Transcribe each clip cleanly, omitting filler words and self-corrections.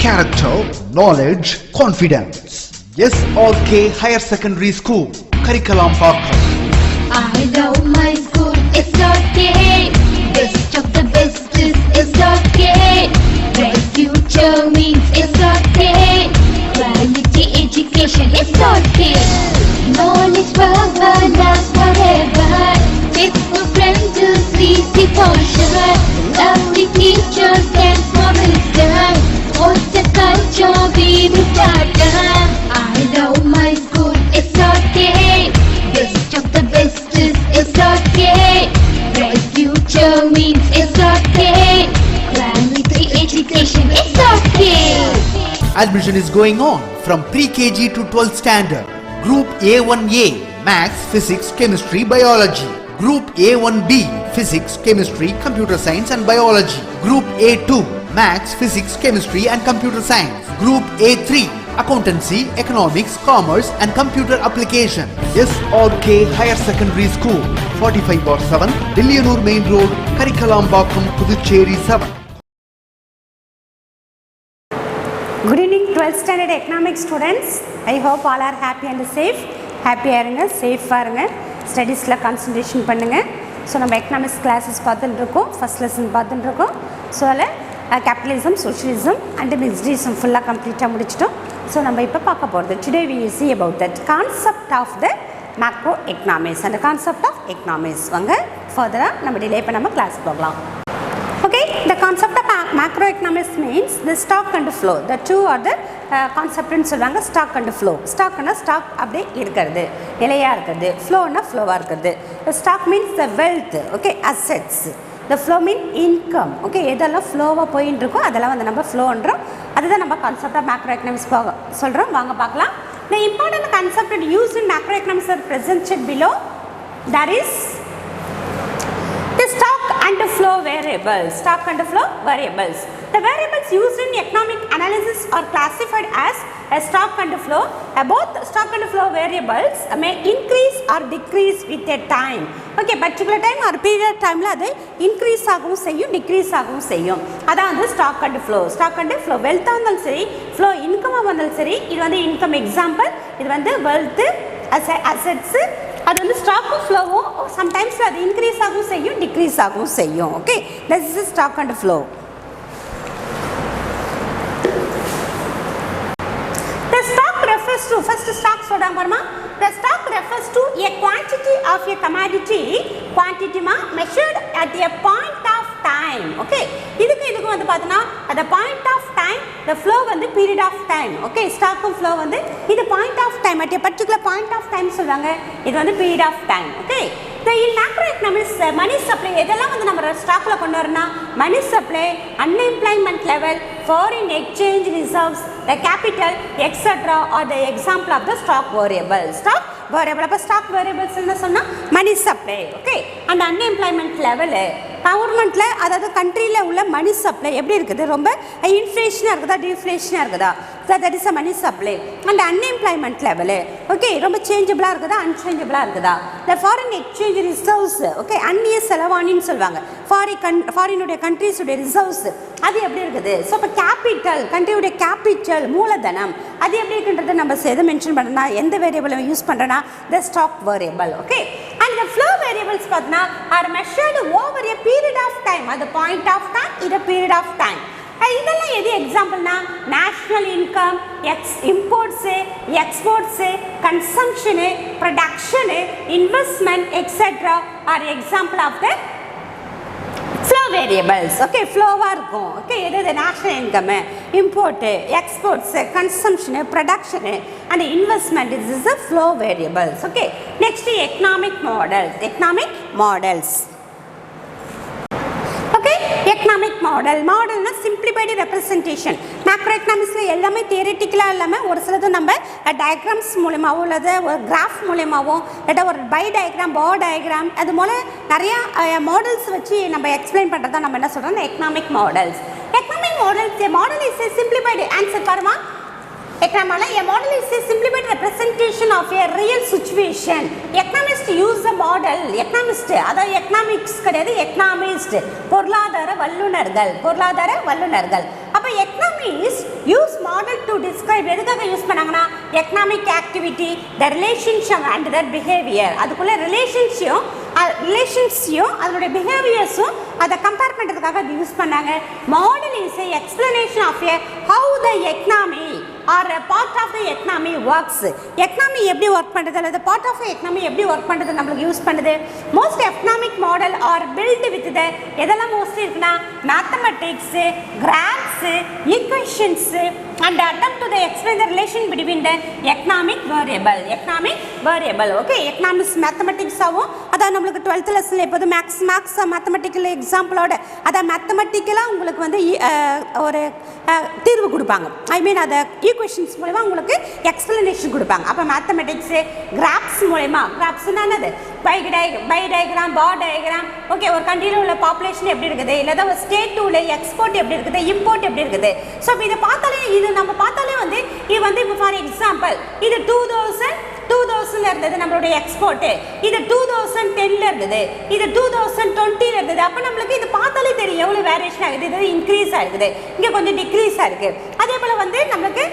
character, knowledge, confidence. SRK Higher Secondary School, Karikalambakkam. I love my school, SRK. Best of the best is SRK. Bright future means SRK. Quality education, SRK. Knowledge forever, last forever. Faithful friends to see the portion. Lovely teachers and promisers. What's the culture we will start? I love my school, SRK. Best of the best is SRK. Bright future means SRK. Quality education, SRK. Admission is going on from pre-KG to 12th standard. Group A1A, Maths, Physics, Chemistry, Biology. Group A1B, Physics, Chemistry, Computer Science and Biology. Group A2, Maths, Physics, Chemistry and Computer Science. Group A3, Accountancy, Economics, Commerce and Computer Application. SRK Higher Secondary School, 45/7, Dillianur Main Road, Karikalambakkam, Puducherry 7. Good evening 12th standard economics students. I hope all are happy and safe. Happy இருங்க, சேஃபாக இருங்க, ஸ்டடீஸில் concentration பண்ணுங்கள். So நம்ம economics classes பார்த்துட்டு இருக்கோம், first lesson பார்த்துட்டு இருக்கோம். So அதில் கேபிட்டலிசம், சோஷியலிசம் அண்ட் மிக்ஸ்டிசம் ஃபுல்லாக கம்ப்ளீட்டாக முடிச்சிட்டோம். ஸோ நம்ம இப்போ பார்க்க போகிறது today we will see about that concept of the macro economics and the concept of economics. வாங்க ஃபர்தராக நம்ம டிலே பண்ணாமல் கிளாஸ் போகலாம். Okay, the concept of macroeconomics means the stock and flow. The two are the concept ன்னு சொல்லுவாங்க. stock and flow. stockனா stock அப்படியே இருக்கிறது, நிலையாக இருக்கிறது. flowனா ஃப்ளோவாக இருக்கிறது. The stock means the wealth, okay, assets. The flow mean income, okay. எதெல்லாம் ஃப்ளோவாக போயின்னு இருக்கோ அதெல்லாம் வந்து நம்ம ஃப்ளோன்றோம். அதுதான் நம்ம கான்செப்ட் ஆஃப் மேக்ரோஎக்கனாமிக்ஸ் சொல்கிறோம். வாங்க பார்க்கலாம். The important concept used in macroeconomics are presented below. That is the stock and flow variables. Stock and flow variables. The variables used in economic analysis are classified as a stock and flow. Both stock and flow variables may increase or decrease with a time. Okay, particular time or period of time la adu increase agum seyyum, decrease agum seyyum. Adha வந்து stock and flow. stock and flow wealth vandal seri, flow income vandal seri. இது வந்து income example, இது வந்து wealth, assets. அது வந்து ஸ்டாக்கும் ஃப்ளோவும் sometimes அது increase ஆகவும் செய்யும், டிக்ரீஸ் ஆகவும் செய்யும். Okay, this is stock and flow. The stock refers to, first stock சொல்றாங்க பாருமா. The stock refers to a quantity of a commodity, quantity measured at a point of time. Okay, இதுக்கு வந்து பார்த்தோன்னா at the point of time, the flow வந்து period of time. Okay, stock and flow வந்து இது point of time, at a particular point of time சொல்றாங்க. இது வந்து period of time. Okay, in macroeconomics money supply எதெல்லாம் வந்து நம்ம ஸ்டாக்ல கொண்டு வரனா money supply, unemployment level, foreign exchange reserves, the capital, etc. are the example of the stock variables. stock variable அப்ப stock variables என்ன சொன்னா money supply, okay, and unemployment level கவர்மெண்ட்ல அதாவது கண்ட்ரியில் உள்ள மணி சப்ளை எப்படி இருக்குது, ரொம்ப இன்ஃப்ளேஷனாக இருக்குதா, டிஃப்ளேஷனாக இருக்குதா, that is a money supply. And unemployment level okay ரொம்ப சேஞ்சபிளாக இருக்குதா, அன்சேஞ்சபிளாக இருக்குதா. இந்த ஃபாரின் எக்ஸ்சேஞ்ச் ரிசர்வ்ஸ் ஓகே அந்நிய செலவாணின்னு சொல்லுவாங்க. ஃபாரினுடைய கண்ட்ரிஸுடைய ரிசர்வ்ஸ் அது எப்படி இருக்குது. ஸோ இப்போ கேபிட்டல், கண்ட்ரியுடைய கேபிட்டல் மூலதனம் அது எப்படி இருக்குன்றது நம்ம எதை மென்ஷன் பண்ணுறோன்னா எந்த வேரியபிளை யூஸ் பண்ணுறோன்னா the stock variable. Okay, and the flow variables பார்த்தீங்கன்னா are measured over a period of time. அது பாயிண்ட் ஆஃப் டைம், இது பீரியட் ஆஃப் டைம். இதெல்லாம் எது எக்ஸாம்பிள்னா national income, imports, exports, consumption, production, investment etcetera are example of the flow variables. Okay, ஃப்ளோவாக இருக்கும். Okay, எது national income, import, exports, consumption, production and investment, this is the flow variables. Okay, next economic models. Economic models. Economic மாடல்னா simplified representation. Macro எக்கனாமிக்ஸில் எல்லாமே தியரிட்டிக்கலாக இல்லாமல் ஒரு சிலது நம்ம diagrams மூலியமாகவும் இல்லை ஒரு கிராஃப் மூலியமாகவும் இல்லாட்டா ஒரு பை டயக்ராம், போ டயக்ராம் அது போல் நிறையா மாடல்ஸ் வச்சு நம்ம எக்ஸ்பிளைன் பண்ணுறதா நம்ம என்ன சொல்கிறோம் economic models. Economic models, model is a simplified answer பாருமா. A model is a simplified representation of a real situation. Economists use the model. Economist அதாவது எக்கனாமிக்ஸ் கிடையாது, எக்கனாமிஸ்ட் பொருளாதார வல்லுநர்கள். அப்போ எக்கனாமிஸ்ட் யூஸ் இப்போ எதுக்காக யூஸ் பண்ணாங்கன்னா economic activity, the relationship and that behaviour, அதுக்குள்ளே ரிலேஷன்ஸையும் அதனுடைய பிஹேவியர்ஸும் அதை கம்பேர் பண்ணுறதுக்காக அது யூஸ் பண்ணாங்க. Model is a explanation of a how the economy are part of the economy works. Economy எப்படி ஒர்க் பண்ணுறது அல்லது பார்ட் ஆஃப் எக்கனாமி எப்படி ஒர்க் பண்ணுறது நம்மளுக்கு யூஸ் பண்ணுது. Most economic model are built with the எதெல்லாம் மோஸ்ட்லி இருக்குன்னா mathematics, graphs, equations and attempt to explain the relation between the economic variable. Okay, economics mathematics ஆகும். அதான் நம்மளுக்கு 12th லெசனில் எப்போது மேக்ஸ் மேத்தமெட்டிக்கல் எக்ஸாம்பிளோட அதான் மேத்தமெட்டிக்கலாக உங்களுக்கு வந்து ஒரு தீர்வு கொடுப்பாங்க. ஐ மீன் அதை ஈக்குவேஷன்ஸ் மூலமா உங்களுக்கு எக்ஸ்பிளனேஷன் கொடுப்பாங்க. அப்போ மேத்தமெட்டிக்ஸு கிராஃப்ஸ் மூலமா, கிராஃப்ஸ்னா என்னது, by diagram, bar diagram. Okay, ஒரு கண்ட்ரியில் உள்ள பாப்புலேஷன் எப்படி இருக்குது, இல்லை ஒரு ஸ்டேட் உள்ள எக்ஸ்போர்ட் எப்படி இருக்குது, இம்போர்ட் எப்படி இருக்குது. ஸோ இப்போ இதை பார்த்தாலே நம்ம பார்த்தாலே வந்து இது வந்து இப்போ ஃபார் எக்ஸாம்பிள் இது 2000 இருந்தது நம்மளுடைய எக்ஸ்போர்ட்டு, இது 2010 இருந்தது, இது 2020 இருந்தது. அப்போ நம்மளுக்கு இது பார்த்தாலே தெரியும் எவ்வளோ வேரியேஷன் ஆகுது. இது இன்க்ரீஸ் ஆகுது, இங்கே கொஞ்சம் டிக்ரீஸ் ஆகுது. அதே போல் வந்து நம்மளுக்கு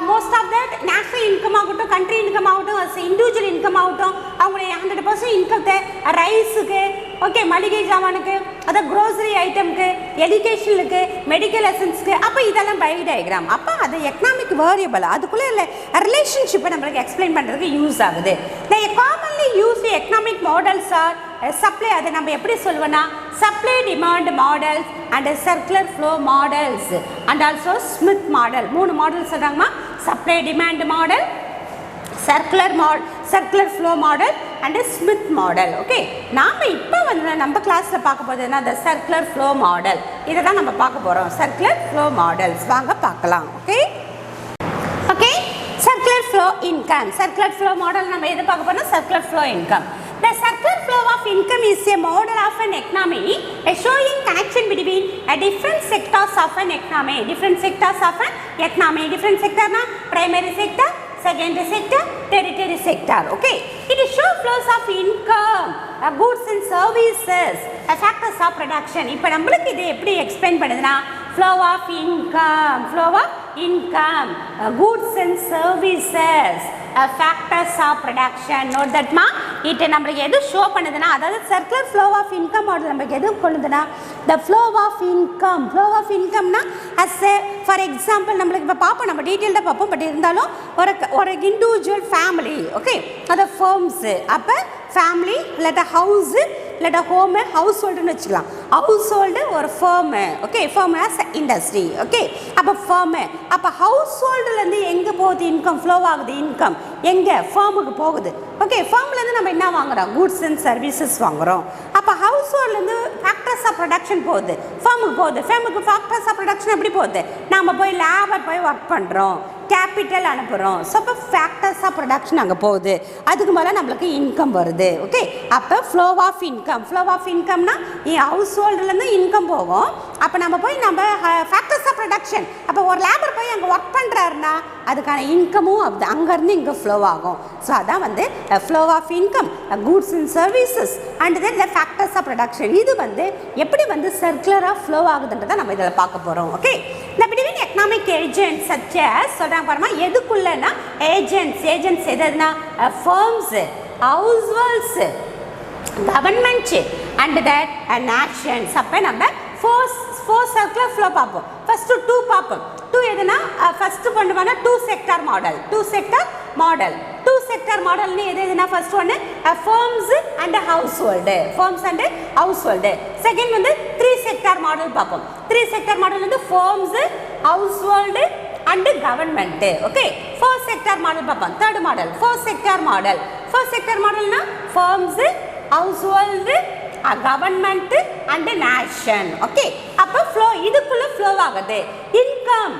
most of that national income ஆகட்டும், கண்ட்ரி இன்கம் ஆகட்டும், இண்டிவிஜுவல் இன்கம் ஆகட்டும், அவங்களுடைய 100% இன்கத்தை ரைஸுக்கு, ஓகே, மளிகை சாமானுக்கு, அதான் க்ரோசரி ஐட்டமுக்கு, எஜுகேஷனுக்கு, மெடிக்கல் எசன்ஸ்க்கு, அப்போ இதெல்லாம் பை டயக்ராம். அப்போ அது எக்கனாமிக் வேரியபிள், அதுக்குள்ளே இல்லை ரிலேஷன்ஷிப்பை நம்மளுக்கு எக்ஸ்பிளைன் பண்ணுறதுக்கு யூஸ் ஆகுது. Commonly used economic models are supply, அதை நம்ம எப்படி சொல்லுவோம்னா supply demand models and circular flow models and also Smith model. 3 model சொல்கிறாங்கம்மா. Supply demand model, circular flow model and Smith model. Okay, நாம் இப்போ வந்து நம்ம கிளாஸில் பார்க்க போகிறதுனா the சர்க்குலர் ஃப்ளோ மாடல், இதை தான் நம்ம பார்க்க போகிறோம். சர்க்குலர் ஃப்ளோ மாடல்ஸ் வாங்க பார்க்கலாம். Okay, circular flow income. Circular flow model நம்ம எது பார்க்க போகிறோம், circular flow income. The circular flow of income is a model of an economy showing connection between different sectors of an economy. Different sector na primary sector, secondary sector, tertiary sector. Okay, it shows flows of income, goods and services, factors of production. இப்போ நம்மளுக்கு இது எப்படி explain பண்ணுதுன்னா flow of income, goods and services, factors of production. Note that ma, இது நம்மளுக்கு எது show பண்ணுதுன்னா, அதாவது circular flow of income model நம்மளுக்கு எது கொள்ளுதுன்னா த ஃப்ளோ ஆஃப் இன்கம்னா அஸ் எ ஃபார் எக்ஸாம்பிள் நம்மளுக்கு இப்போ பார்ப்போம், நம்ம டீட்டெயில்டாக பார்ப்போம். பட் இருந்தாலும் ஒரு இண்டிவிஜுவல் ஃபேமிலி, ஓகே, அது ஃபேர்ம்ஸு, அப்போ ஃபேமிலி இல்லாட்ட ஹவுஸு இல்லாட்ட ஹோமு, ஹவுஸ் ஹோல்டுன்னு வச்சுக்கலாம். ஹவுஸ் ஹோல்டு ஒரு ஃபேர்மு, ஓகே, ஃபேர்ம்னா இண்டஸ்ட்ரி. ஓகே, அப்போ ஃபேர்மு, அப்போ ஹவுஸ் ஹோல்டுலேருந்து எங்கே போகுது இன்கம், ஃப்ளோ ஆகுது இன்கம் எங்கே, ஃபேர்முக்கு போகுது. ஓகே, ஃபேர்ம்லேருந்து நம்ம என்ன வாங்குகிறோம், குட்ஸ் அண்ட் சர்வீசஸ் வாங்குகிறோம். அப்போ ஹவுஸ் ஹோல்ட்லேருந்து ஃபேக்டர்ஸ் ஆஃப் ப்ரொடக்ஷன் போகுது, ஃபேர்முக்கு போகுது. ஃபேர்முக்கு ஃபேக்டர்ஸ் ஆஃப் ப்ரொடக்ஷன் எப்படி போகுது, நம்ம போய் லேபர் போய் ஒர்க் பண்ணுறோம், கேபிட்டல் அனுப்புகிறோம். ஸோ அப்போ ஃபேக்டர்ஸ் ஆஃப் ப்ரொடக்ஷன் அங்கே போகுது, அதுக்கு மேலே நம்மளுக்கு இன்கம் வருது. ஓகே, அப்போ ஃப்ளோ ஆஃப் இன்கம்னா ஹவுஸ் ஹோல்டுலேருந்து இன்கம் போகும். அப்போ நம்ம போய் நம்ம ஃபேக்டர்ஸ் ஆஃப் ப்ரொடக்ஷன், அப்போ ஒரு லேபர் போய் அங்கே ஒர்க் பண்ணுறாருன்னா அதுக்கான இன்கமும் அது அங்கேருந்து இங்கே ஃப்ளோ ஆகும். ஸோ அதான் வந்து flow of income, goods and services and then the factors of production. இது வந்து எப்படி வந்து சர்க்குலராக ஃப்ளோ ஆகுதுன்றதை நம்ம இதில் பார்க்க போகிறோம். ஓகே, இந்த between economic agents such as சொல்கிறாங்க பாருமா, எதுக்குள்ளனா ஏஜென்ட்ஸ் எதுனா firms, households, government and that nations. அப்போ நம்ம ஃபோர் சர்க்குலர் ஃப்ளோ பார்ப்போம். ஃபஸ்ட்டு 2 பார்ப்போம். 2 எதுனா ஃபஸ்ட்டு பண்ணுவாங்கன்னா 2 செக்டார் மாடல்னு எதுனா ஃபர்ஸ்ட் ஒன்று firms and household. Second வந்து 3 செக்டார் மாடல் பார்ப்போம். 3 செக்டார் மாடல் வந்து firms, household and government. Okay, 4 sector model பார்ப்போம். தேர்ட் மாடல் 4 செக்டார் மாடல்னா firms, household, government and nation. Okay, அப்போ ஃப்ளோ இதுக்குள்ளே ஃப்ளோ ஆகுது இன்கம்.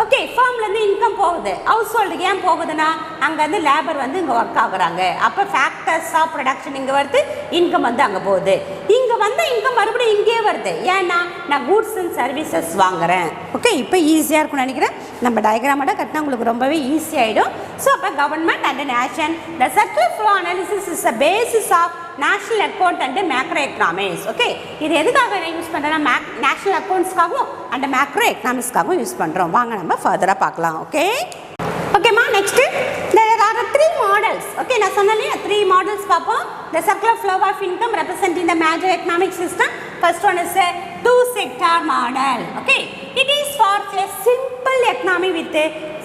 ஓகே, ஃபார்ம்லேருந்து income போகுது, ஹவுஸ் ஹோல்டுக்கு ஏன் போகுதுன்னா அங்கேருந்து லேபர் வந்து இங்கே ஒர்க் ஆகுறாங்க. அப்போ ஃபேக்டர்ஸ் ஆஃப் ப்ரொடக்ஷன் இங்கே வருது, இன்கம் வந்து அங்கே போகுது. இங்கே வந்த இன்கம் மறுபடியும் இங்கே வருது, ஏன்னா நான் கூட்ஸ் அண்ட் சர்வீசஸ் வாங்குறேன். ஓகே, இப்போ ஈஸியாக இருக்கும்னு நினைக்கிறேன். நம்ம டயக்ராமோட கட்டினா உங்களுக்கு ரொம்பவே ஈஸியாகிடும். ஸோ அப்போ government and nation, the circular flow analysis is a basis of national account and macro economics. Okay, இது எதுக்காக யூஸ் பண்ணுறோன்னா நேஷனல் அக்கௌண்ட்ஸ்க்காகவும் அண்ட் மேக்ரோ எக்கனாமிக்ஸ்க்காகவும் யூஸ் பண்ணுறோம். வாங்க நம்ம ஃபர்தராக பார்க்கலாம். ஓகேம்மா, next there are 3 models. Okay, நான் சொன்னேன் 3 models பார்ப்போம். The circular flow of income representing the major economic system. First one is a 2-sector model. Okay, it is for a simple economy with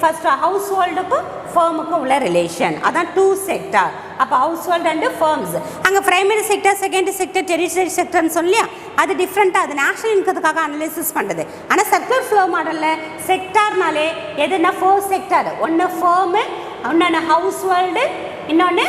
first household-க்கும் firm-க்கும் உள்ள relation. அதான் 2 sector. அப்போ household and firms. அங்கே primary sector, secondary sector, tertiary sectorன்னு சொல்லியா, அது டிஃப்ரெண்ட்டாக அது national இன்கத்துக்காக analysis பண்ணுறது. ஆனால் சர்க்குலர் ஃப்ளோ மாடலில் செக்டார்னாலே எதுனா 4 செக்டார். ஒன்று ஃபேர்மு, இன்னொன்று ஹவுஸ் ஹோல்டு, இன்னொன்று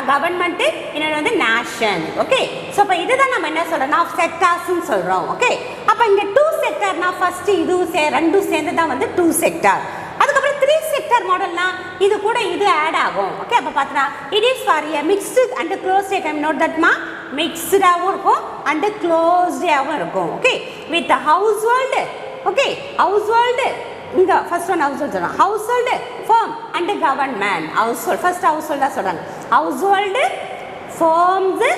கவர்மெண்ட்டு, இன்னொன்று வந்து நேஷன். ஓகே, ஸோ இப்போ இதுதான் நம்ம என்ன சொல்கிறோம்னா செக்டார்ஸ்ன்னு சொல்கிறோம். ஓகே, அப்போ இங்கே 2 செக்டார்னா ஃபஸ்ட்டு இதுவும் ரெண்டும் சேர்ந்து தான் வந்து 2 செக்டார். அதுக்கப்புறம் 3 செக்டார் மாடல்னா இது கூட இது ஆட் ஆகும். ஓகே, அப்போ பார்த்தா it is for a mixed and closed economy. Note தட்மா, மிக்ஸ்டாகவும் இருக்கும் அண்டு க்ளோஸ்டாகவும் இருக்கும். Okay, with household. Okay, household இங்கே ஃபர்ஸ்ட் ஒன் ஹவுஸ் ஹோல்டு சொல்கிறாங்க. Household, firm and government. Household first ஹவுஸ் ஹோல்டாக சொல்கிறாங்க. Household, firms,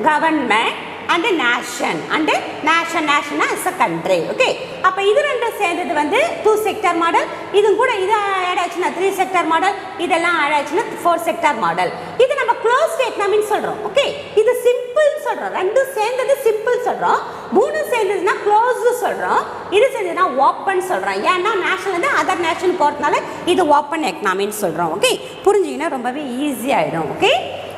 government and nation. And நேஷன்னா இஸ் அ கண்ட்ரி. ஓகே, அப்போ இது ரெண்டும் சேர்ந்தது வந்து 2 செக்டார் மாடல். இது கூட இது ஆட் ஆச்சுன்னா 3 செக்டார் மாடல். இதெல்லாம் ஆட் ஆச்சுன்னா 4 செக்டார் மாடல். இது நம்ம க்ளோஸ்ட் எக்கனாமின்னு சொல்கிறோம். ஓகே, இது சிம்பிள் சொல்கிறோம். ரெண்டும் சேர்ந்தது சிம்பிள் சொல்கிறோம். 3 சேர்ந்ததுன்னா க்ளோஸ்டு சொல்கிறோம். இது சேர்ந்ததுன்னா ஓப்பன் சொல்கிறோம். ஏன்னா நேஷனல் வந்து அதர் நேஷன் போகிறதுனால இது ஓப்பன் எக்கனாமின்னு சொல்கிறோம். ஓகே, புரிஞ்சிங்கன்னா ரொம்பவே ஈஸியாகிடும். Okay,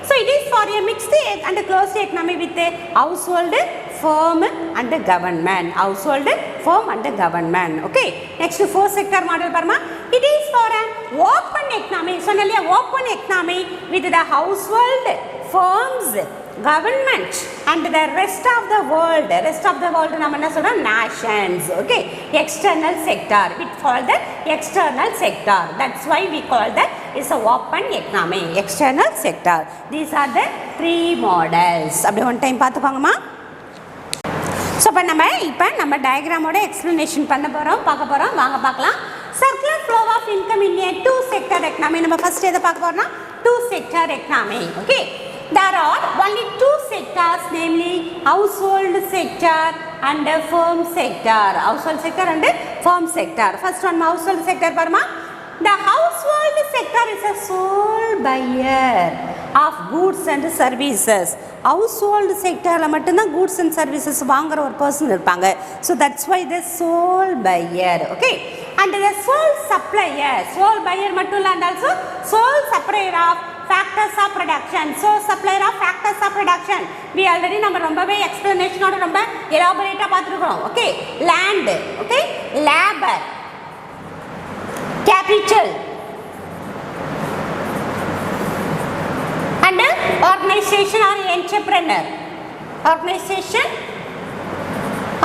so it is for a mixed and closed economy with a household, firm and government. Household, firm and government. Okay, next 4 sector model parma, it is for an open economy. So nalliya open economy with the household, firms, government and the rest of the world. Rest of the world நம்ம என்ன சொல்றோம், nations. Okay, external sector. We call that external sector. That's why we call that is a open economy. External sector. These are the 3 models. அப்படி one time பார்த்துக்கோங்கம்மா. So இப்போ நம்ம டயக்ராமோட explanation பண்ண போகிறோம், பார்க்க போகிறோம். வாங்க பார்க்கலாம். Circular flow of income in a 2 sector economy. நம்ம ஃபர்ஸ்ட் எதை பார்க்க போகிறோம்னா 2 sector economy. Okay, there are only 2 sectors, namely household sector and firm sector. Household sector and firm sector. First one household sector parma. The household sector is a sole buyer of goods and services. Household sectorல மட்டும்தான் goods and services வாங்குற ஒரு person இருப்பாங்க. So that's why the sole buyer. Okay, and the sole supplier. Sole buyer மட்டும் இல்ல, and also sole supplier of factors of production. So supplier of factors of production. We already நம்ம ரொம்பவே எக்ஸ்பிளனேஷனோட ரொம்ப எலாபரேட்டா பார்த்துருக்கோம். Okay, land, okay, labor, capital and organization or entrepreneur. Organization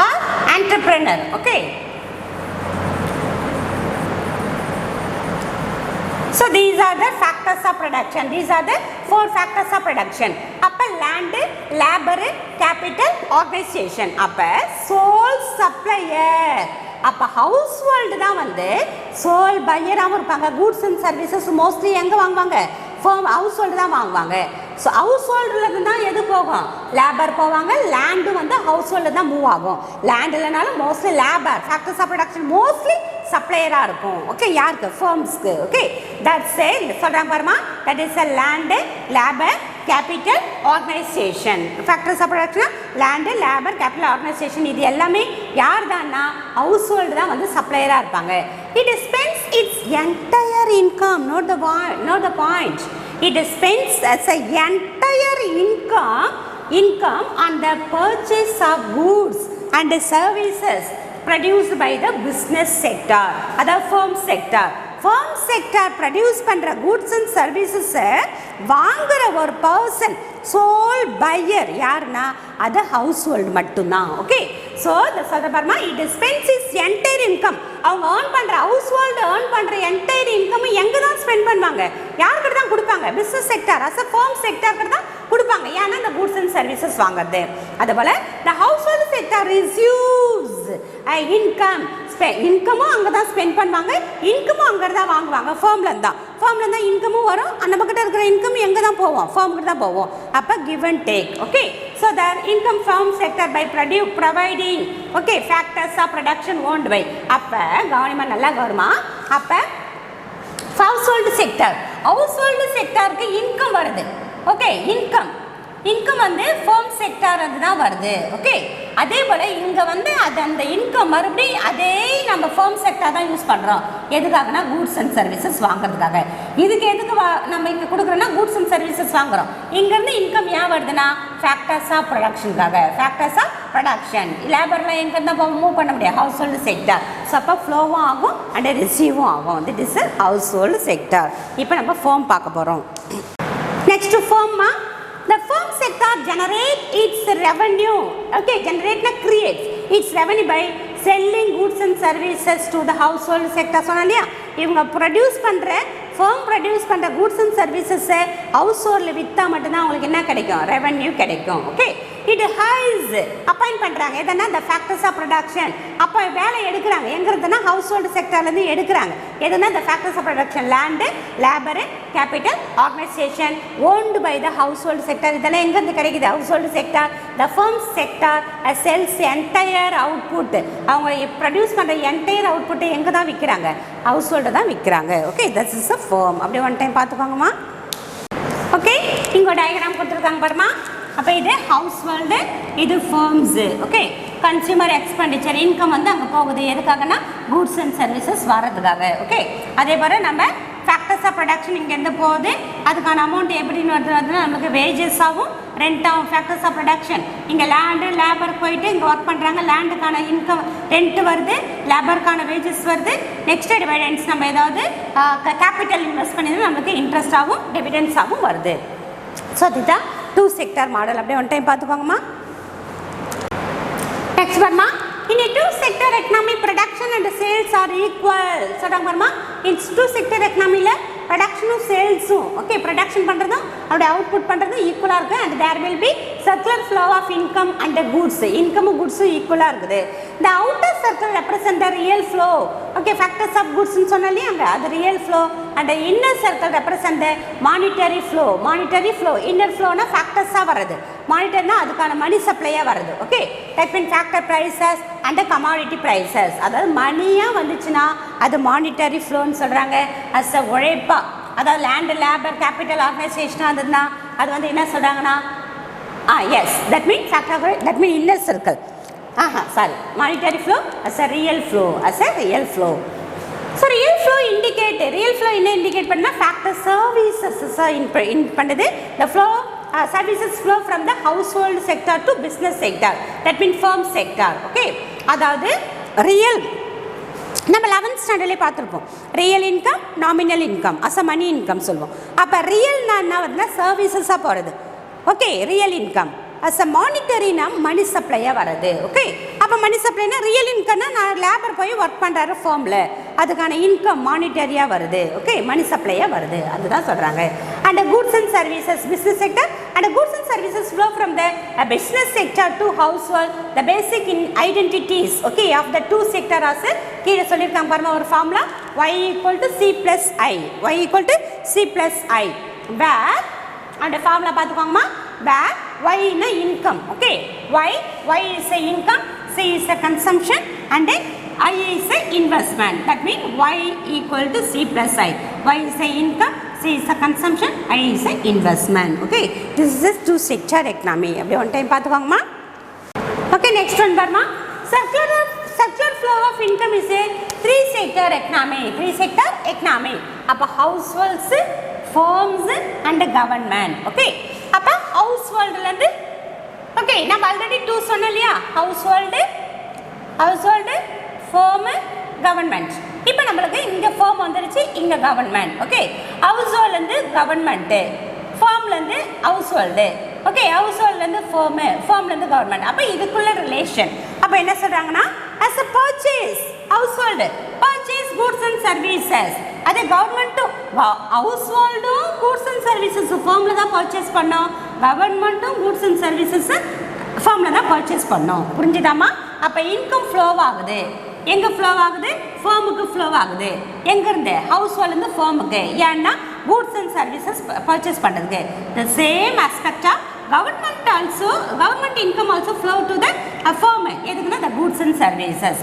or entrepreneur. Okay, so these are the factors of production. These are the 4 factors of production. அப்ப land, labor, capital, organization. அப்ப sole supplier. அப்ப household தான் வந்து sole buyer-ஆவும் இருப்பாங்க. goods and services mostly எங்க வாங்குவாங்க, firm household தான் வாங்குவாங்க. ஸோ ஹவுஸ்ஹோல்டில் இருந்து தான் எது போகும், லேபர் போவாங்க. லேண்டு வந்து ஹவுஸ்ஹோல்டில் தான் மூவ் ஆகும். லேண்ட் இல்லைனாலும் mostly labour factors of production mostly சப்ளையராக இருக்கும். ஓகே, யாருக்கு, ஃபர்ம்ஸ்க்கு. ஓகே, தட்ஸ் ஏ சொல்கிறாங்க பாருமா, that is a land, labour, capital, organisation. Factors of production land, labour, capital, organisation. இது எல்லாமே யார் தான்னா ஹவுஸ்ஹோல்டு தான் வந்து சப்ளையராக இருப்பாங்க. It spends its entire income. Note the point. It spends as a entire income on the purchase of goods and services produced by the business sector. Other firm sector. Firm sector produce பண்ற goods and services வாங்குற ஒரு person sole buyer யாருன்னா அது household மட்டும்தான். Okay, so சொல்ற பாருமா, it spends its entire income. அவங்க earn பண்ற ஹவுஸ்ஹோல்டு ஏர்ன் பண்ற என்டையர் இன்கம் எங்க தான் ஸ்பெண்ட் பண்ணுவாங்க, யார்கிட்ட தான் கொடுப்பாங்க, business sector. As a firm செக்டருக்கு தான் கொடுப்பாங்க. ஏன்னா இந்த கூட்ஸ் அண்ட் சர்வீசஸ் வாங்குறது. அதுபோல் the household sector receives income. இன்கமும் அங்கே தான் ஸ்பெண்ட் பண்ணுவாங்க, இன்கமும் அங்கே தான் வாங்குவாங்க. ஃபேர்ம்லேருந்து தான் இன்கமும் வரும். நம்மக்கிட்ட இருக்கிற இன்கம் எங்கே தான் போவோம்? ஃபேர்முக்கு தான் போவோம். அப்போ give and take. Okay, so the income from sector by providing okay factors of production owned by. அப்போ கவனமாக நல்லா கவனமா. அப்போ ஹவுஸ்ஹோல்டு செக்டருக்கு இன்கம் வருது. ஓகே, இன்கம் வந்து ஃபேர்ம் செக்டார் தான் வருது. ஓகே, அதே போல் இங்கே வந்து அந்த இன்கம் மறுபடியும் அதே நம்ம ஃபேர்ம் செக்டார் தான் யூஸ் பண்ணுறோம். எதுக்காகனா கூட்ஸ் அண்ட் சர்வீசஸ் வாங்குறதுக்காக. இதுக்கு எதுக்கு நம்ம இங்கே கொடுக்குறோன்னா கூட்ஸ் அண்ட் சர்வீசஸ் வாங்குகிறோம். இங்கேருந்து இன்கம் ஏன் வருதுன்னா ஃபேக்டர்ஸ் ஆஃப் ப்ரொடக்ஷனுக்காக. ஃபேக்டர்ஸ் ஆஃப் ப்ரொடக்ஷன் லேபர்லாம் எங்கேருந்து மூவ் பண்ண முடியாது, ஹவுஸ் ஹோல்டு செக்டார். ஸோ அப்போ ஃப்ளோவும் ஆகும் அண்ட் ரிசீவும் ஆகும். திட் இஸ் ஹவுஸ் ஹோல்டு செக்டார். இப்போ நம்ம ஃபேர்ம் பார்க்க போகிறோம். நெக்ஸ்ட் ஃபேர்ம்மா, the firm sector generate its revenue. Okay, generate na creates its revenue by selling goods and services to the household sector. சொன்னாலியா இவங்க ப்ரொடியூஸ் பண்ணுற ஃபேர்ம் ப்ரொடியூஸ் பண்ணுற கூட்ஸ் அண்ட் சர்வீசஸை ஹவுஸ் ஹோல்டில் விற்றா மட்டும்தான் அவங்களுக்கு என்ன கிடைக்கும்? ரெவன்யூ கிடைக்கும். ஓகே, இட் ஹைஸ் அப்பாயிண்ட் பண்ணுறாங்க. எதனா இந்த ஃபேக்டர்ஸ் ஆஃப் ப்ரொடக்ஷன் அப்போ வேலை எடுக்கிறாங்க. எங்கிறதுனா ஹவுஸ் ஹோல்டு செக்டர்லேருந்து எடுக்கிறாங்க. எதுனா இந்த factors of production land, labour, capital, organisation owned by the household sector. இதெல்லாம் எங்கேருந்து கிடைக்குது? Household sector. The firm sector sells entire output. அவங்க ப்ரொடியூஸ் பண்ணுற என்டையர் அவுட்புட்டை எங்கே தான் விற்கிறாங்க? ஹவுஸ் ஹோல்டு தான் விற்கிறாங்க. Okay, that's is a firm. அப்படியே ஒன் டைம் பார்த்துக்கோங்கம்மா. ஓகே, இங்கே டயக்ராம் கொடுத்துருக்காங்க பாருமா. அப்போ இது ஹவுஸ் ஹோல்டு, இது firms. Okay, consumer expenditure income வந்து அங்கே போகுது. எதுக்காகனா கூட்ஸ் அண்ட் சர்வீசஸ் வரதுக்காக. ஓகே, அதே போல் நம்ம ஃபேக்டர்ஸ் ஆஃப் ப்ரொடக்ஷன் இங்கேருந்து போகுது. அதுக்கான அமௌண்ட் எப்படின்னு வருதுன்னா நம்மளுக்கு வேஜஸ் ஆகும், ரெண்ட் ஆகும். ஃபேக்டர்ஸ் ஆஃப் ப்ரொடக்ஷன் இங்கே லேண்டு, லேபர் போயிட்டு இங்கே ஒர்க் பண்ணுறாங்க. லேண்டுக்கான இன்கம் ரெண்ட் வருது, லேபருக்கான வேஜஸ் வருது. நெக்ஸ்ட் டிவிடெண்ட்ஸ் நம்ம ஏதாவது கேபிட்டல் இன்வெஸ்ட் பண்ணினா நம்மளுக்கு இன்ட்ரெஸ்ட் ஆகும், டிவிடெண்ட்ஸ் ஆகும் வருது. ஸோ இதுதான் டூ செக்டார் மாடல். அப்படியே ஒன் டைம் பார்த்துக்கோங்கம்மா. நெக்ஸ்ட் வரமா, in a two sector economy production and sales are equal. சொல்றாங்க பாருமா, in two sector economy ல ப்ரொடக்ஷனும் சேல்ஸும் ஓகே ப்ரொடக்ஷன் பண்ணுறதும் அவருடைய அவுட்புட் பண்ணுறதும் ஈக்குவலாக இருக்குது. And there will be circular flow of income and goods. இன்கமும் கூட்ஸும் ஈக்குவலாக இருக்குது. The outer circle represent the real flow. Okay, factors of கூட்ஸ்ன்னு சொன்னாலே அங்கே அது real flow. And inner circle represent the monetary flow. Inner ஃப்ளோனா ஃபேக்டர்ஸாக வருது, மானிட்டர்னா அதுக்கான மணி சப்ளையாக வருது. Okay, that mean factor prices and commodity prices. அதாவது மணியாக வந்துச்சுன்னா அது மானிட்டரி ஃப்ளோன்னு சொல்கிறாங்க. அஸ் அ உழைப்பா, அதாவது லேண்டு, லேபர், கேபிட்டல், ஆர்கனைசேஷனாக இருந்ததுன்னா அது வந்து என்ன சொல்கிறாங்கன்னா yes that mean factor, that mean inner circle. Monetary flow as a real flow. So real flow என்ன இண்டிகேட் பண்ணால் ஃபேக்டர் சர்வீசஸ் பண்ணுது. The flow services flow from the household sector to business sector, that means firm sector. Okay, அதாவது real நம்ம 11th ஸ்டாண்டர்ட்லேயே பார்த்துருப்போம். Real income, nominal income, as a money income சொல்லுவோம். அப்போ ரியல்னா என்ன வருதுன்னா சர்வீசஸாக போகிறது. Okay, real income as a மானிட்டரினா மணி சப்ளையாக வருது. ஓகே, அப்போ மணி சப்ளைனா ரியல் இன்கம்னா நான் லேபர் போய் ஒர்க் பண்ணுறாரு ஃபார்மில், அதுக்கான இன்கம் மானிட்டரியாக வருது. ஓகே, மணி சப்ளையாக வருது, அதுதான் சொல்கிறாங்க. And goods and services business sector and goods and services flow from the business sector to household. The basic in identities okay of the two sector as கீழே சொல்லியிருக்காங்க பாருங்க ஒரு formula. y = c + i, y = c + i, where அந்த formula பார்த்துக்கோங்கம்மா. where y is income. Okay, y is a income, c is a consumption and I is a investment. That means y = c + i. y is a income, c is a consumption, I is a investment. Okay, this is a two sector economy. அப்படியே one time பார்த்துக்கோங்கம்மா. Okay, next one பாருமா. Circular flow of income is a three sector economy. அப்போ households, firms and government. Okay, அப்போ ஹவுஸ்ஹோல்டுலேருந்து okay நம்ம already two சொன்னோம் இல்லையா, household, firm, government. இப்போ நம்மளுக்கு இங்கே ஃபேர்ம் வந்துருச்சு, இங்கே கவர்மெண்ட். ஓகே, ஹவுஸ்ஹோல்டுலேருந்து கவர்மெண்ட்டு, ஃபேர்ம்லேருந்து ஹவுஸ்ஹோல்டு. ஓகே, ஹவுஸ்ஹோல்டுலேருந்து ஃபேர்மு, ஃபேர்ம்லேருந்து கவர்மெண்ட். அப்போ இதுக்குள்ள ரிலேஷன். அப்போ என்ன சொல்கிறாங்கன்னா as a purchase, household purchase goods and services. அதே கவர்மெண்ட்டும் ஹவுஸ் ஹோல்டும் கூட்ஸ் அண்ட் சர்வீசஸ் ஃபார்மில் தான் பர்ச்சேஸ் பண்ணோம், கவர்மெண்ட்டும் கூட்ஸ் அண்ட் சர்வீசஸ் ஃபார்மில் தான் பர்ச்சேஸ் பண்ணோம். புரிஞ்சுதாம்மா? அப்போ இன்கம் ஃப்ளோ ஆகுது. எங்கே ஃப்ளோ ஆகுது? ஃபார்முக்கு ஃப்ளோ ஆகுது. எங்கேருந்து? ஹவுஸ் ஹோல்லேருந்து ஃபார்முக்கு. ஏன்னா கூட்ஸ் அண்ட் சர்வீசஸ் பர்ச்சேஸ் பண்ணுறதுக்கு. The same aspect of government income also flow to the firm. எதுக்குன்னா the goods and services.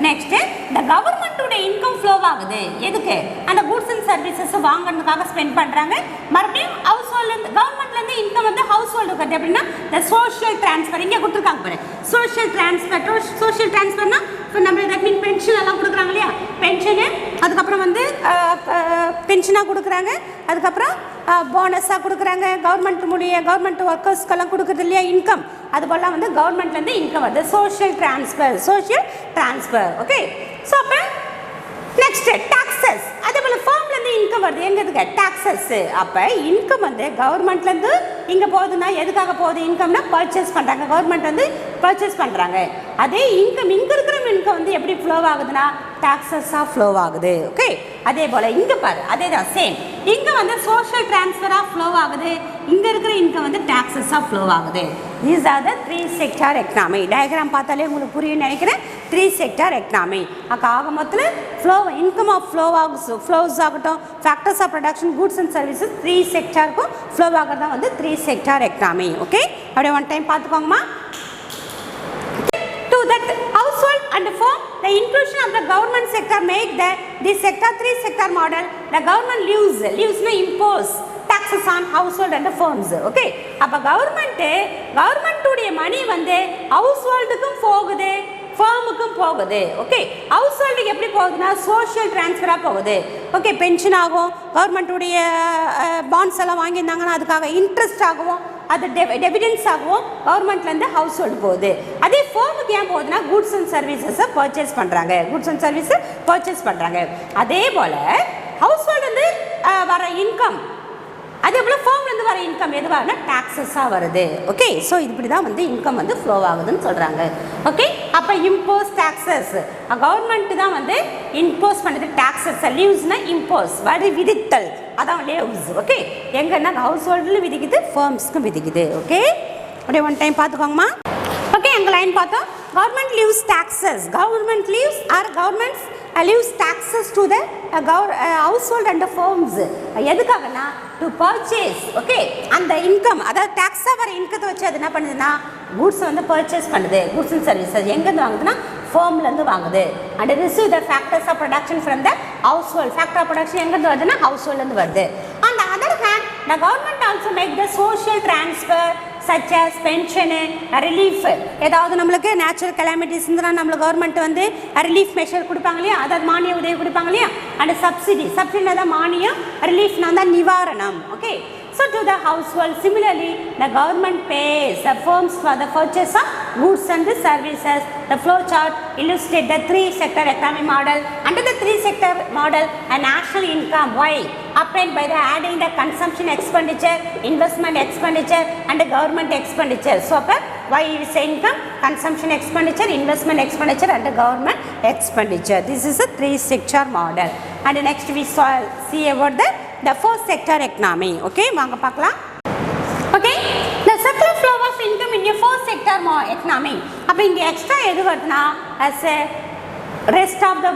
Next, the government உடைய income flow ஆகுது. எதுக்கு? அந்த goods and services வாங்குறதுக்காக ஸ்பெண்ட் பண்றாங்க. மறுபடியும் ஹவுஸ் ஹோல்ட்ல கவர்மெண்ட்ல இருந்து இன்கம் வந்து ஹவுஸ் ஹோல்டுக்கு வருது. அப்படின்னா the social transfer இங்க கொடுத்துருக்காங்க பாரு. social transferனா நம்ம தட் மீன் பென்ஷன் எல்லாம் கொடுக்குறாங்க இல்லையா, பென்ஷனு, அதுக்கப்புறம் வந்து பென்ஷனாக கொடுக்குறாங்க, அதுக்கப்புறம் போனஸாக கொடுக்குறாங்க, கவர்மெண்ட் ஒர்க்கர்ஸ்க்கெல்லாம் கொடுக்குறது இல்லையா இன்கம், அதுபோல் வந்து கவர்மெண்ட்லேருந்து இன்கம் வருது. Social transfer. ஓகே, ஸோ அப்போ நெக்ஸ்ட் டாக்ஸஸ், அதே போல் ஃபார்ம்லேருந்து இன்கம் வருது. எங்கே டாக்ஸஸ். அப்போ இன்கம் வந்து கவர்மெண்ட்லேருந்து இங்கே போகுதுன்னா எதுக்காக போகுது? இன்கம்னா பர்ச்சேஸ் பண்ணுறாங்க, கவர்மெண்ட் வந்து பர்ச்சேஸ் பண்ணுறாங்க. அதே இன்கம் இங்கே இருக்கிற இன்கம் வந்து எப்படி ஃப்ளோ ஆகுதுன்னா டாக்ஸஸாக ஃப்ளோ ஆகுது. ஓகே, அதே போல் இங்கே பாரு, அதே தான் சேம். இங்கே வந்து சோஷியல் ட்ரான்ஸ்ஃபராக ஃப்ளோ ஆகுது, இங்கே இருக்கிற இன்கம் வந்து டாக்ஸஸாக ஃப்ளோ ஆகுது. These are the 3 sector economy. Diagram பார்த்தாலே உங்களுக்கு புரியும் நினைக்கிறேன். 3 செக்டார் எக்கனாமி. ஆக மொத்தத்தில் இன்கம் ஆஃப் ஃப்ளோஸ் ஆகட்டும், factors of production, goods and services 3 செக்டாருக்கும் ஃப்ளோ ஆகிறது தான் வந்து 3 செக்டார் எக்கனாமி. ஓகே, அப்படியே ஒன் டைம் பார்த்துக்கோங்கம்மா. To that household and firm, the inclusion of the government sector make this sector 3 sector model. The government leaves na impose taxes on household and firms. Okay, அப்ப government உடைய மணி வந்து ஹவுஸ்ஹோல்டுக்கும் போகுது, ஃபார்முக்கும் போகுது. Okay, house ஹோல்டுக்கு எப்படி போகுதுன்னா social ட்ரான்ஸ்ஃபராக போகுது. Okay, pension ஆகும், கவர்மெண்ட்டுடைய bonds எல்லாம் வாங்கியிருந்தாங்கன்னா அதுக்காக இன்ட்ரெஸ்ட் ஆகும், அது டெவிடென்ஸ் ஆகும், கவர்மெண்ட்லேருந்து ஹவுஸ் ஹோல்டு போகுது. அதே ஃபார்முக்கு ஏன் போகுதுன்னா கூட்ஸ் அண்ட் சர்வீசஸை பர்ச்சேஸ் பண்ணுறாங்க. அதே போல் ஹவுஸ் ஹோல்டு வந்து வர இன்கம், அதே போல் ஃபார்ம்லேருந்து வர இன்கம் எதுவாகனா டாக்ஸஸாக வருது. ஓகே, ஸோ இப்படி தான் வந்து இன்கம் வந்து ஃப்ளோ ஆகுதுன்னு சொல்கிறாங்க. ஓகே, அப்போ இம்போஸ் டாக்ஸஸ் கவர்மெண்ட் தான் வந்து இம்போஸ் பண்ணுது. டாக்ஸஸ் லீவ்ஸ்னா இம்போஸ் வரி விதித்தல், அதான் லீவ்ஸ். ஓகே, எங்கன்னா ஹவுஸ் ஹோல்டில் விதிக்குது, ஃபர்ம்ஸ்க்கும் விதிக்குது. ஓகே, அப்படியே ஒன் டைம் பார்த்துக்கோங்கம்மா. ஓகே, எங்கள் லைன் பார்த்தோம். Government leaves taxes, government leaves are governments leaves taxes to the household and the firms. எதுக்காகனா டு பர்ச்சேஸ். ஓகே, அந்த இன்கம், அதாவது டேக்ஸாக வர இன்கத்தை வச்சு அது என்ன பண்ணுதுன்னா கூட்ஸ் வந்து பர்ச்சேஸ் பண்ணுது. கூட்ஸ் அண்ட் சர்வீசஸ் எங்கேருந்து வாங்குதுன்னா ஃபேர்ம்லேருந்து வாங்குது. And receive the factors of production from the household. Factor of production எங்கேருந்து வருதுன்னா ஹவுஸ் ஹோல்ட்லேருந்து வருது. On the other hand the government also make the social transfer such as pension, relief. ஏதாவது நம்மளுக்கு நேச்சுரல் கலாமிட்டிஸ் இருந்தால் நம்மளுக்கு கவர்மெண்ட் வந்து ரிலீஃப் மெஷர் கொடுப்பாங்க இல்லையா, அதாவது மானிய உதவி கொடுப்பாங்க இல்லையா. அண்ட் சப்சிடினா தான் மானியம், ரிலீஃப்னா தான் நிவாரணம். Okay, so to the household similarly the government pays the firms for the purchase of goods and services. The flow chart illustrates the 3 sector economy model. Under the 3 sector model, a national income y obtained by the adding the consumption expenditure, investment expenditure and the government expenditure. So y is income, consumption expenditure, investment expenditure and the government expenditure. This is a 3 sector model. And next we see about the 4th sector economy. Okay, வாங்க பார்க்கலாம். Okay, the circular flow of income in your 4th sector economy. அப்ப இங்க extra எது வருதுன்னா as a rest of the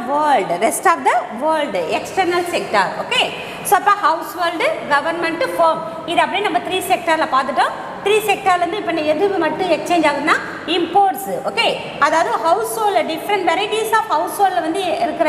world external sector. Okay, so அப்ப household, government, firm, இது அப்படியே நம்ம 3 செக்டார்ல பார்த்துட்டோம். 3 செக்டார்லேருந்து இப்போ எது மட்டும் எக்ஸ்சேஞ்ச் ஆகுதுன்னா இம்போர்ட்ஸ். ஓகே, அதாவது household different varieties of ஹவுஸ் ஹோல்டில் வந்து இருக்கிற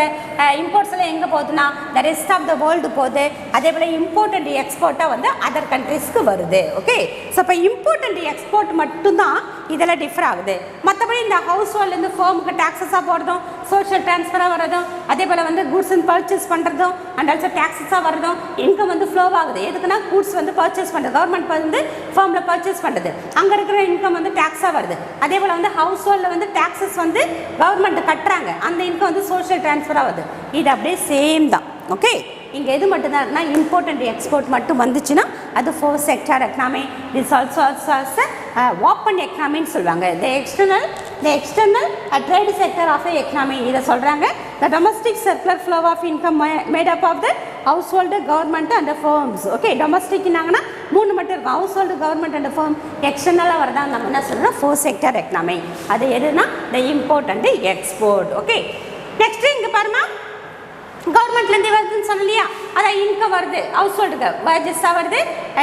இம்போர்ட்ஸ் எல்லாம் எங்கே போகுதுன்னா the rest of the world போகுது. அதே போல் இம்போர்ட் அண்ட் எக்ஸ்போர்ட்டாக வந்து அதர் கண்ட்ரீஸ்க்கு வருது. ஓகே, ஸோ இப்போ இம்போர்ட் அண்ட் எக்ஸ்போர்ட் மட்டும்தான் இதெல்லாம் டிஃபர் ஆகுது. மற்றபடி இந்த ஹவுஸ் ஹோல்ட்லேருந்து ஃபேர்முக்கு டாக்ஸஸாக போடுறதும், சோஷியல் ட்ரான்ஸ்ஃபராக வரதும், அதே போல் வந்து கூட்ஸ் அண்ட் பர்ச்சேஸ் பண்ணுறதும் அண்ட் ஆல்சோ டாக்ஸஸாக வரதும் இன்கம் வந்து ஃப்ளோ ஆகுது. எதுக்குன்னா கூட்ஸ் வந்து பர்ச்சேஸ் பண்ணுறது, கவர்மெண்ட் வந்து ஃபேர்மில் பர்ச்சேஸ் பண்ணுறது, அங்கே இருக்கிற இன்கம் வந்து டேக்ஸாக வருது. அதே போல் வந்து ஹவுஸ் ஹோல்டில் வந்து டேக்ஸஸ் வந்து கவர்மெண்ட் கட்டுறாங்க, அந்த இன்கம் வந்து சோஷியல் ட்ரான்ஸ்ஃபராக வருது. இது அப்படியே சேம் தான். ஓகே, இங்கே எது மட்டும்தான் இருக்குன்னா இம்போர்ட் அண்ட் எக்ஸ்போர்ட் மட்டும் வந்துச்சுன்னா அது 4th sector economy. This also open எக்கனாமின்னு சொல்லுவாங்க. The external trade sector of economy இதை சொல்கிறாங்க. The domestic circular flow of income made up of the household government and firms. Okay, டொமஸ்டிக்னாங்கன்னா 3 மட்டும் இருக்கும், household government and firm. எக்ஸ்டர்னலாக வரதா நம்ம என்ன சொல்கிறோம், 4 செக்டர் எக்கனாமி. அது எதுனா the import and export. Okay, next இங்கே பாருமா, கவர்மெண்ட்லேருந்து வருதுன்னு சொல்லலையா, அதான் இன்கம் வருது, ஹவுஸ் ஹோல்டுக்கு வேஜஸாக வருது,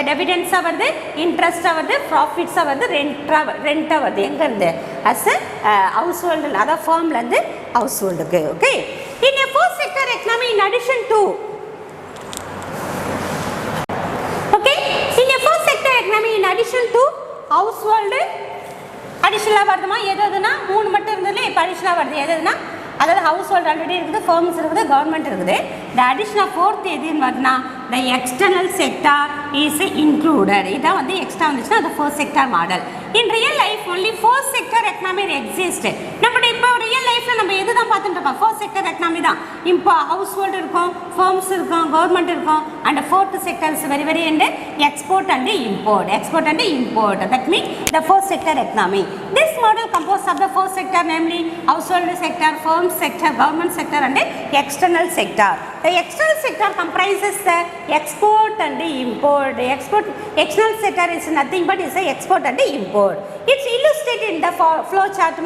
டெவிடென்ஸாக வருது, இன்ட்ரெஸ்ட்டாக வருது, ப்ராஃபிட்ஸாக வருது, ரெண்ட்டாக வருது. எங்கேருந்து? அஸ் ஹவுஸ் ஹோல்டு, அதான் ஃபார்ம்லேருந்து ஹவுஸ் ஹோல்டுக்கு. Okay, in a fourth sector economy in addition to household அடிஷனலாக வருதுமா. எதுனா 3 மட்டும் இருந்ததுல இப்போ அடிஷனலாக வருது. எதுனா அதாவது ஹவுஸ் ஹோல்டு ஆல்ரெடி இருக்குது, ஃபர்ம்ஸ் இருக்குது, கவர்மெண்ட் இருக்குது. த அடிஷன் ஆஃப் 4th எதுன்னு வருதுன்னா the external sector is included. இதான் வந்து எக்ஸ்ட்ரா வந்துச்சுன்னா அது 4th sector model. In real life only 4th sector economy exist. நம்மளுடைய இப்போ ரியல் லைஃப்பில் நம்ம எது தான் பார்த்துட்டு இருக்கோம், 4th செக்டார் எக்கனாமி தான். இப்போ ஹவுஸ் ஹோல்டு இருக்கும், ஃபர்ம்ஸ் இருக்கும், கவர்மெண்ட் இருக்கும், and 4th sector is very very and export and import. Export and import, that mean the 4th sector economy. This model composed of the 4th sector, namely household sector, firm sector, government sector and external sector. The external sector comprises the export and import. External sector is nothing but is a export and import. It's illustrated in the flow chart.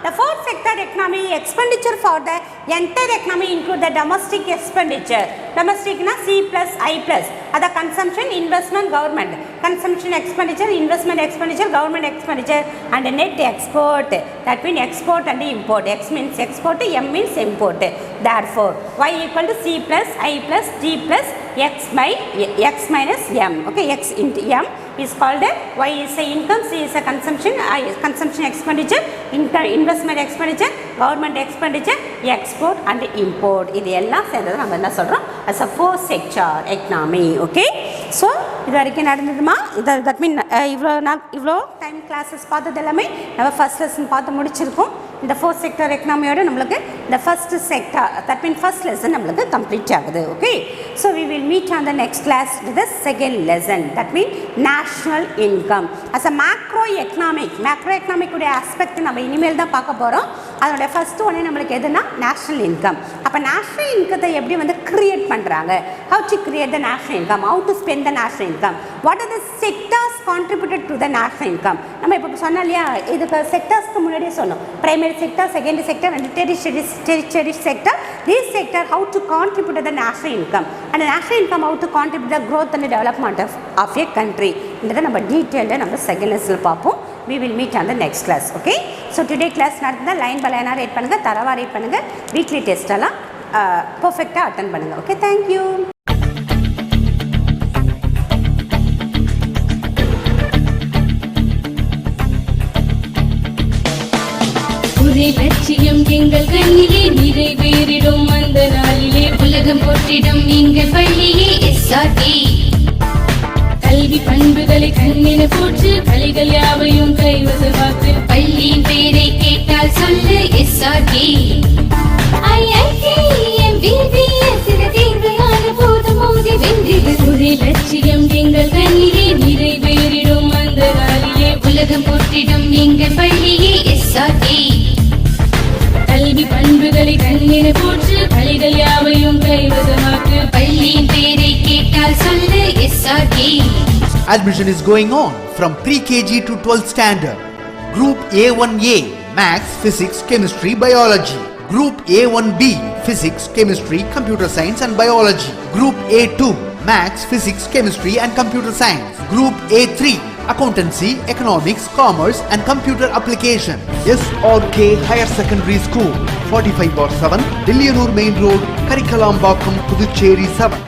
The 4th sector economy expenditure for the entire economy include the domestic expenditure. Domestic na C plus I plus. That consumption, investment, government. Consumption expenditure, investment expenditure, government expenditure and net export. That means export and import. X means export, M means import. Therefore, Y equal to C plus I plus G plus X by X minus M. Okay, X into M is called Y is a income, C is a consumption, I is consumption expenditure, investment expenditure, government expenditure, export and import. இது எல்லாம் சேர்ந்தது நம்ம என்ன சொல்கிறோம், as a 4th sector economy. Okay, so இது வரைக்கும் நடந்ததுமா. இது that mean இவ்வளோ டைம் கிளாஸஸ் பார்த்தது எல்லாமே நம்ம ஃபர்ஸ்ட் லெசன் பார்த்து முடிச்சிருக்கோம். இந்த 4th செக்டர் எக்கனாமியோட நம்மளுக்கு இந்த first sector, that mean first lesson நம்மளுக்கு கம்ப்ளீட் ஆகுது. Okay, so we will meet on the next class with the second lesson, that mean national income as a macro economic உடைய aspect நம்ம இனிமேல் தான் பார்க்க போகிறோம். அதோடைய ஃபர்ஸ்ட் ஒன்று நம்மளுக்கு எதுனா நேஷ்னல் இன்கம். அப்போ நேஷ்னல் இன்கத்தை எப்படி வந்து கிரியேட் பண்ணுறாங்க, how to create the national income, how to spend the national income, what are the sectors contributed to the national income. நம்ம இப்போ சொன்னோம் இல்லையா, இதுக்கு செக்டார்ஸ்க்கு முன்னாடியே சொன்னோம், primary sector, secondary sector and tertiary sector. This sector how to contribute to the national income and the national income how to contribute to the growth and the development of a country. இதை நம்ம டீட்டெயில்டாக நம்ம second லெசனில் பார்ப்போம். We will meet on the next class. Okay, so today class நடந்தா line by லைனாக rate பண்ணுங்கள், தரவாக ரேட் பண்ணுங்கள், வீக்லி டெஸ்ட்டெல்லாம் பர்ஃபெக்டாக அட்டன் பண்ணுங்கள். Okay, thank you. ஒரே லட்சியம் எங்கள் கையிலே, நிறைவேறிடும் அந்த நாளிலே, உலகம் போற்றிடும் எங்கள் பள்ளியே SRT. கல்வி பண்புகளை கண்ணென போற்று, கலைகள் யாவையும் கைவசமாக்கு, பள்ளியின் பெயரை கேட்டால் சொல்லு SRT. IITM BBS சில தேர்வையான போதும் மோதி வென்றிடு. ஒரே லட்சியம் எங்கள் கையிலே, நிறைவேறிடும் அந்த நாளிலே, உலகம் போற்றிடும் எங்கள் பள்ளியே SRT. கல்வி பண்புகளை கண்ணென போற்று, கலைகள் யாவையும் கைவசமாக்கு, பள்ளியின் பெயரை கேட்டால் சொல்லு SRT. Admission is going on from pre-KG to 12th standard. Group A1A Maths, Physics, Chemistry, Biology. Group A1B Physics, Chemistry, Computer Science and Biology. Group A2 Maths, Physics, Chemistry and Computer Science. Group A3 Accountancy, Economics, Commerce and Computer Application. SRK Higher Secondary School, 45/7, Dilliyanur Main Road, Karikalambakkam, Puducherry 7.